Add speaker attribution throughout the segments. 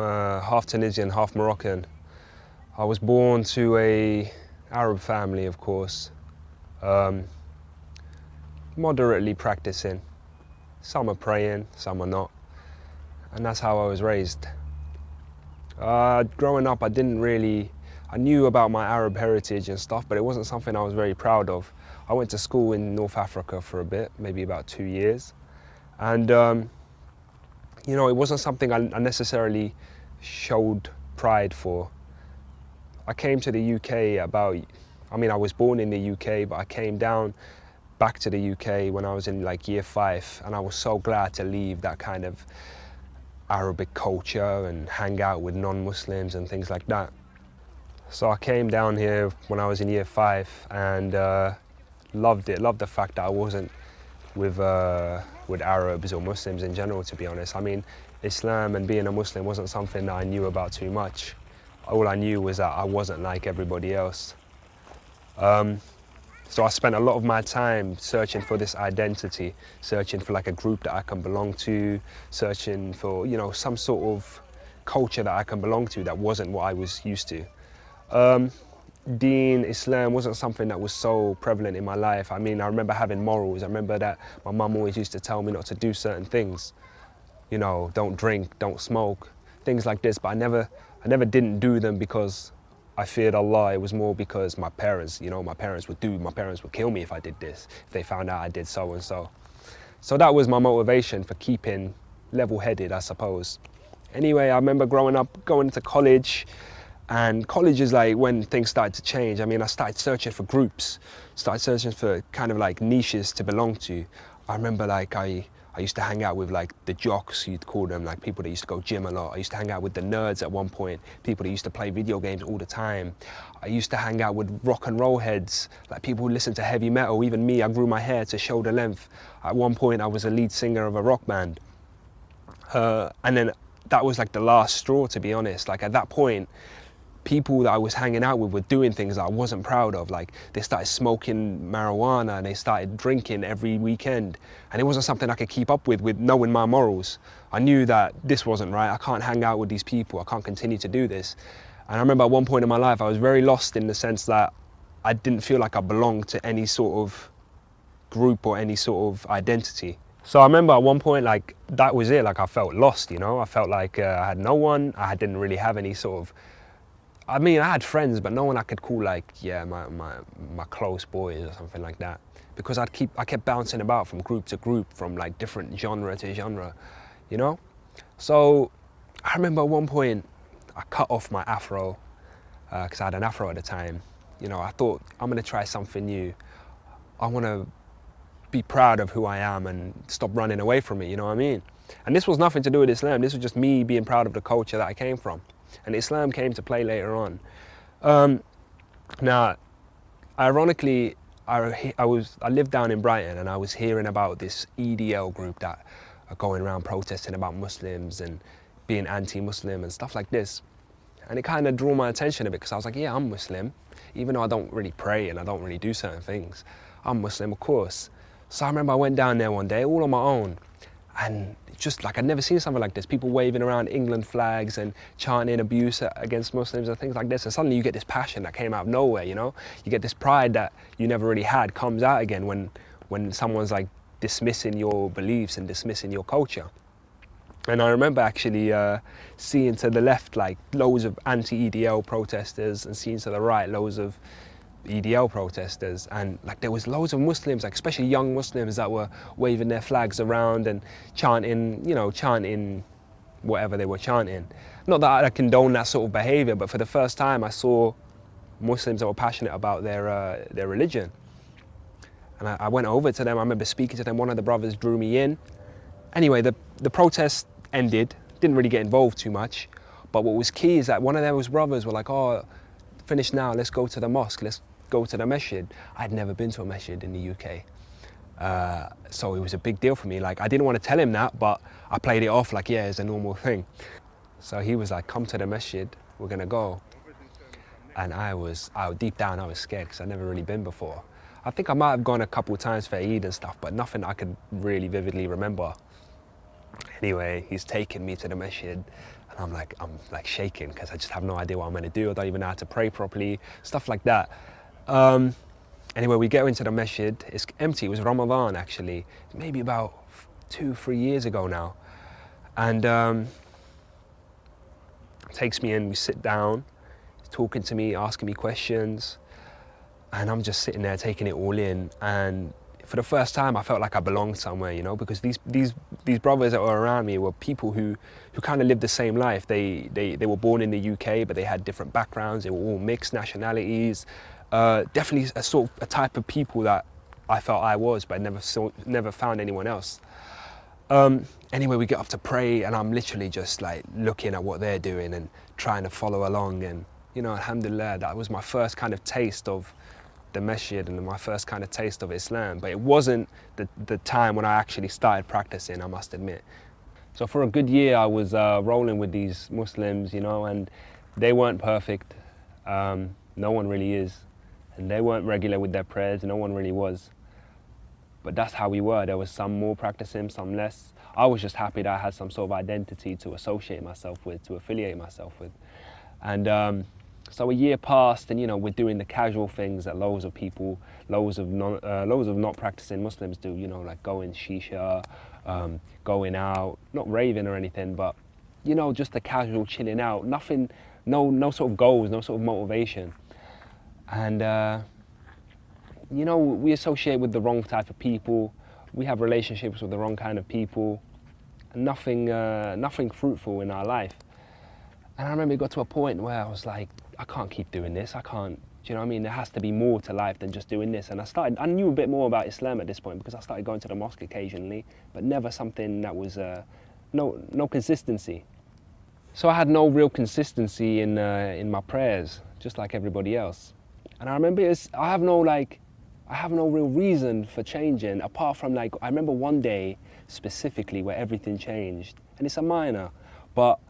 Speaker 1: half Tunisian, half Moroccan. I was born to a Arab family, of course, moderately practicing. Some are praying, some are not, and that's how I was raised. Growing up, I knew about my Arab heritage and stuff, but it wasn't something I was very proud of. I went to school in North Africa for a bit, maybe about 2 years, and you know, it wasn't something I necessarily showed pride for. I came to the UK I was born in the UK, but I came back to the UK when I was in like year 5, and I was so glad to leave that kind of Arabic culture and hang out with non-Muslims and things like that. So I came down here when I was in year 5 and loved it, loved the fact that I wasn't with Arabs or Muslims in general, to be honest. I mean, Islam and being a Muslim wasn't something that I knew about too much. All I knew was that I wasn't like everybody else. So I spent a lot of my time searching for this identity, searching for like a group that I can belong to, searching for, you know, some sort of culture that I can belong to that wasn't what I was used to. Deen, Islam wasn't something that was so prevalent in my life. I mean, I remember having morals. I remember that my mum always used to tell me not to do certain things. You know, don't drink, don't smoke, things like this. But I never didn't do them because I feared Allah. It was more because my parents would kill me if I did this, if they found out I did so and so. So that was my motivation for keeping level-headed, I suppose. Anyway, I remember growing up, going to college, and college is like when things started to change. I mean, I started searching for groups, started searching for kind of like niches to belong to. I remember like I used to hang out with like the jocks, you'd call them, like people that used to go gym a lot. I used to hang out with the nerds at one point, people that used to play video games all the time. I used to hang out with rock and roll heads, like people who listened to heavy metal. Even me, I grew my hair to shoulder length. At one point, I was a lead singer of a rock band. And then that was like the last straw, to be honest. Like at that point, people that I was hanging out with were doing things that I wasn't proud of. Like they started smoking marijuana and they started drinking every weekend. And it wasn't something I could keep up with knowing my morals. I knew that this wasn't right. I can't hang out with these people. I can't continue to do this. And I remember at one point in my life, I was very lost in the sense that I didn't feel like I belonged to any sort of group or any sort of identity. So I remember at one point, like, that was it. Like I felt lost, you know? I felt like I had no one. I didn't really have any sort of, I mean, I had friends, but no one I could call like, yeah, my close boys or something like that. Because I kept bouncing about from group to group, from like different genre to genre, you know? So I remember at one point, I cut off my afro, because I had an afro at the time. You know, I thought, I'm gonna try something new. I wanna be proud of who I am and stop running away from it, you know what I mean? And this was nothing to do with Islam. This was just me being proud of the culture that I came from. And Islam came to play later on. Now, ironically, I lived down in Brighton and I was hearing about this EDL group that are going around protesting about Muslims and being anti-Muslim and stuff like this. And it kind of drew my attention a bit because I was like, yeah, I'm Muslim. Even though I don't really pray and I don't really do certain things, I'm Muslim, of course. So I remember I went down there one day all on my own. And just like, I'd never seen something like this. People waving around England flags and chanting abuse against Muslims and things like this. And suddenly you get this passion that came out of nowhere, you know? You get this pride that you never really had comes out again when someone's like dismissing your beliefs and dismissing your culture. And I remember actually seeing to the left like loads of anti-EDL protesters and seeing to the right loads of EDL protesters, and like there was loads of Muslims, like especially young Muslims, that were waving their flags around and chanting, you know, chanting whatever they were chanting. Not that I condone that sort of behavior, but for the first time I saw Muslims that were passionate about their religion. And I went over to them. I remember speaking to them. One of the brothers drew me in. Anyway, the protest ended. Didn't really get involved too much, but what was key is that one of those brothers were like, oh, finish now, let's go to the mosque, let's go to the masjid. I'd never been to a masjid in the UK. So it was a big deal for me. Like, I didn't want to tell him that, but I played it off like, yeah, it's a normal thing. So he was like, come to the masjid, we're gonna go. And deep down, I was scared because I'd never really been before. I think I might have gone a couple of times for Eid and stuff, but nothing I could really vividly remember. Anyway, he's taken me to the masjid, and I'm like shaking because I just have no idea what I'm going to do. I don't even know how to pray properly, stuff like that. Anyway, we get into the masjid. It's empty. It was Ramadan actually, maybe about 2-3 years ago now. And takes me in, we sit down, he's talking to me, asking me questions, and I'm just sitting there taking it all in. And for the first time, I felt like I belonged somewhere, you know, because these brothers that were around me were people who kind of lived the same life. They were born in the UK, but they had different backgrounds. They were all mixed nationalities. Definitely a type of people that I felt I was, but never found anyone else. Anyway, we get up to pray, and I'm literally just like looking at what they're doing and trying to follow along. And you know, alhamdulillah, that was my first kind of taste of the masjid and my first kind of taste of Islam. But it wasn't the time when I actually started practicing, I must admit. So for a good year, I was rolling with these Muslims, you know, and they weren't perfect. No one really is. And they weren't regular with their prayers. No one really was. But that's how we were. There was some more practicing, some less. I was just happy that I had some sort of identity to associate myself with, to affiliate myself with. And so a year passed, and you know, we're doing the casual things that loads of people, loads of not practicing Muslims do. You know, like going shisha, going out, not raving or anything, but you know, just the casual chilling out. Nothing, no sort of goals, no sort of motivation. And you know, we associate with the wrong type of people. We have relationships with the wrong kind of people, and nothing fruitful in our life. And I remember it got to a point where I was like, I can't keep doing this. I can't, do you know what I mean? There has to be more to life than just doing this. And I knew a bit more about Islam at this point because I started going to the mosque occasionally, but never something that was, no consistency. So I had no real consistency in my prayers, just like everybody else. And I remember I have no real reason for changing, apart from like, I remember one day specifically where everything changed, and it's a minor, but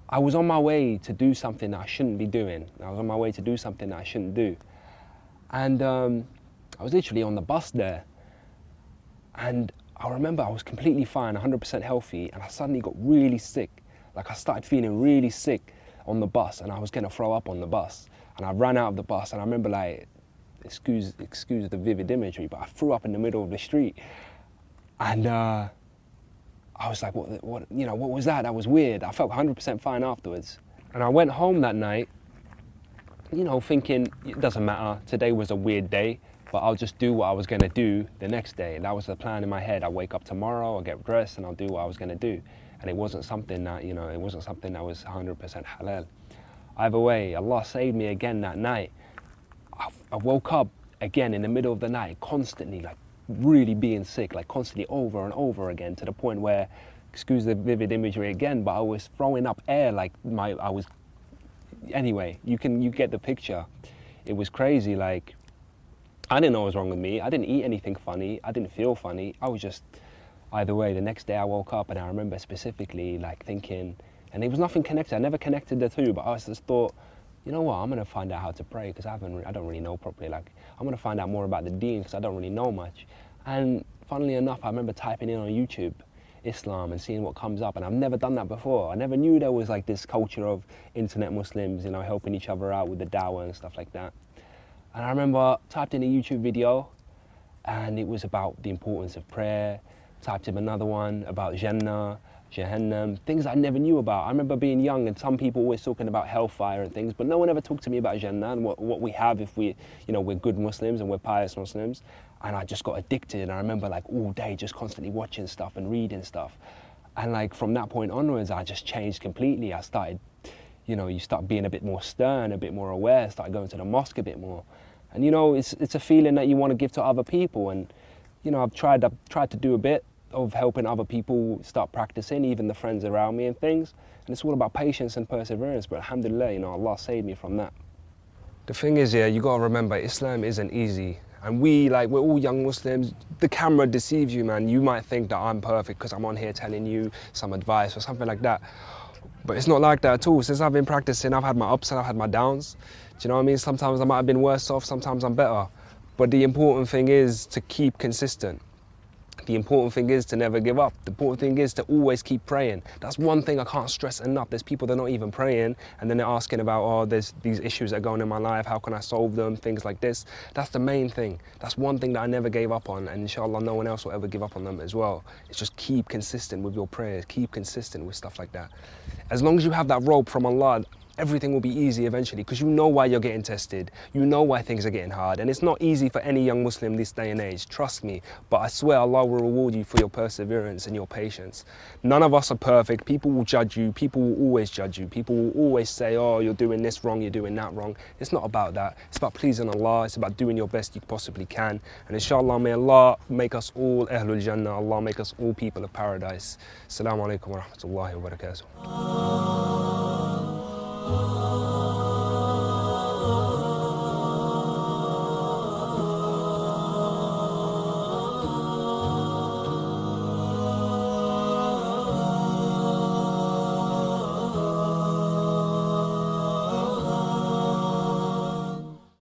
Speaker 1: I was on my way to do something that I shouldn't be doing. I was on my way to do something that I shouldn't do. And I was literally on the bus there, and I remember I was completely fine, 100% healthy, and I suddenly got really sick. Like I started feeling really sick on the bus, and I was gonna throw up on the bus. And I ran out of the bus, and I remember like, excuse the vivid imagery, but I threw up in the middle of the street. And I was like, what was that? That was weird. I felt 100% fine afterwards. And I went home that night, you know, thinking, it doesn't matter, today was a weird day, but I'll just do what I was gonna do the next day. That was the plan in my head. I'll wake up tomorrow, I'll get dressed, and I'll do what I was gonna do. And it wasn't something that, you know, it wasn't something that was 100% halal. Either way, Allah saved me again that night. I woke up again in the middle of the night, constantly, like really being sick, like constantly over and over again, to the point where, excuse the vivid imagery again, but I was throwing up air like anyway, you get the picture. It was crazy. Like, I didn't know what was wrong with me. I didn't eat anything funny. I didn't feel funny. I was just, either way, the next day I woke up and I remember specifically like thinking, and there was nothing connected. I never connected the two, but I just thought, you know what, I'm gonna find out how to pray because I don't really know properly. Like, I'm gonna find out more about the deen because I don't really know much. And funnily enough, I remember typing in on YouTube, Islam, and seeing what comes up, and I've never done that before. I never knew there was like this culture of internet Muslims, you know, helping each other out with the dawah and stuff like that. And I remember typed in a YouTube video, and it was about the importance of prayer. Typed in another one about Jannah, Jahannam, things I never knew about. I remember being young and some people always talking about hellfire and things, but no one ever talked to me about Jannah and what we have if we, you know, we're good Muslims and we're pious Muslims. And I just got addicted, and I remember like all day just constantly watching stuff and reading stuff. And like from that point onwards, I just changed completely. I started, you know, you start being a bit more stern, a bit more aware, started going to the mosque a bit more. And you know, it's a feeling that you want to give to other people. And you know, I've tried to do a bit of helping other people start practicing, even the friends around me and things. And it's all about patience and perseverance, but alhamdulillah, you know, Allah saved me from that. The thing is, yeah, you gotta remember, Islam isn't easy. And we're all young Muslims. The camera deceives you, man. You might think that I'm perfect because I'm on here telling you some advice or something like that. But it's not like that at all. Since I've been practicing, I've had my ups and I've had my downs. Do you know what I mean? Sometimes I might have been worse off, sometimes I'm better. But the important thing is to keep consistent. The important thing is to never give up. The important thing is to always keep praying. That's one thing I can't stress enough. There's people that are not even praying, and then they're asking about, oh, there's these issues that are going in my life, how can I solve them, things like this. That's the main thing. That's one thing that I never gave up on, and inshallah no one else will ever give up on them as well. It's just keep consistent with your prayers, keep consistent with stuff like that. As long as you have that rope from Allah, everything will be easy eventually, because you know why you're getting tested. You know why things are getting hard. And it's not easy for any young Muslim this day and age, trust me. But I swear Allah will reward you for your perseverance and your patience. None of us are perfect. People will judge you. People will always judge you. People will always say, oh, you're doing this wrong, you're doing that wrong. It's not about that. It's about pleasing Allah. It's about doing your best you possibly can. And inshallah, may Allah make us all Ahlul Jannah. Allah make us all people of paradise. Assalamu alaikum wa rahmatullahi wa barakatuh.